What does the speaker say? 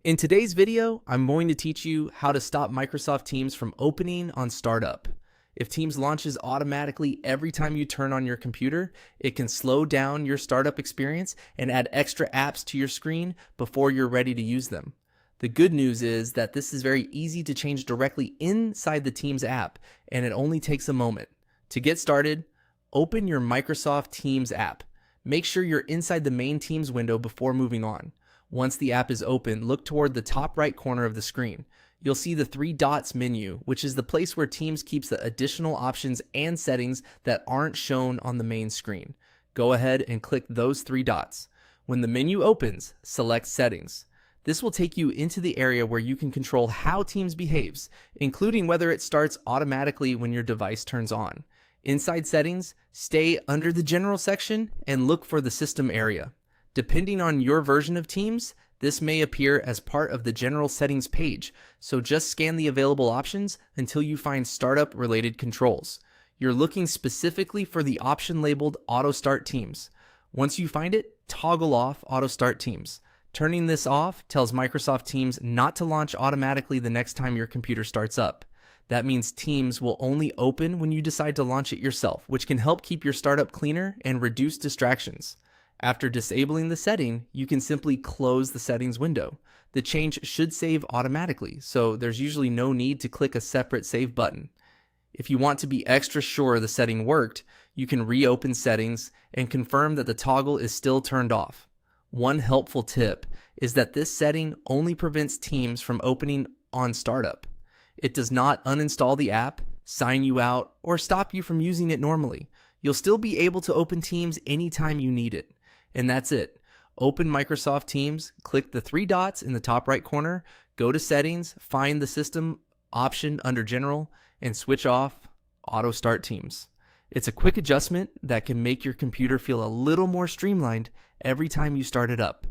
In today's video, I'm going to teach you how to stop Microsoft Teams from opening on startup. If Teams launches automatically every time you turn on your computer, it can slow down your startup experience and add extra apps to your screen before you're ready to use them. The good news is that this is very easy to change directly inside the Teams app, and it only takes a moment. To get started, open your Microsoft Teams app. Make sure you're inside the main Teams window before moving on. Once the app is open, look toward the top right corner of the screen. You'll see the three dots menu, which is the place where Teams keeps the additional options and settings that aren't shown on the main screen. Go ahead and click those three dots. When the menu opens, select Settings. This will take you into the area where you can control how Teams behaves, including whether it starts automatically when your device turns on. Inside Settings, stay under the General section and look for the System area. Depending on your version of Teams, this may appear as part of the General Settings page, so just scan the available options until you find startup-related controls. You're looking specifically for the option labeled Auto Start Teams. Once you find it, toggle off Auto Start Teams. Turning this off tells Microsoft Teams not to launch automatically the next time your computer starts up. That means Teams will only open when you decide to launch it yourself, which can help keep your startup cleaner and reduce distractions. After disabling the setting, you can simply close the settings window. The change should save automatically, so there's usually no need to click a separate save button. If you want to be extra sure the setting worked, you can reopen settings and confirm that the toggle is still turned off. One helpful tip is that this setting only prevents Teams from opening on startup. It does not uninstall the app, sign you out, or stop you from using it normally. You'll still be able to open Teams anytime you need it. And that's it. Open Microsoft Teams, click the three dots in the top right corner, go to Settings, find the System option under General, and switch off Auto Start Teams. It's a quick adjustment that can make your computer feel a little more streamlined every time you start it up.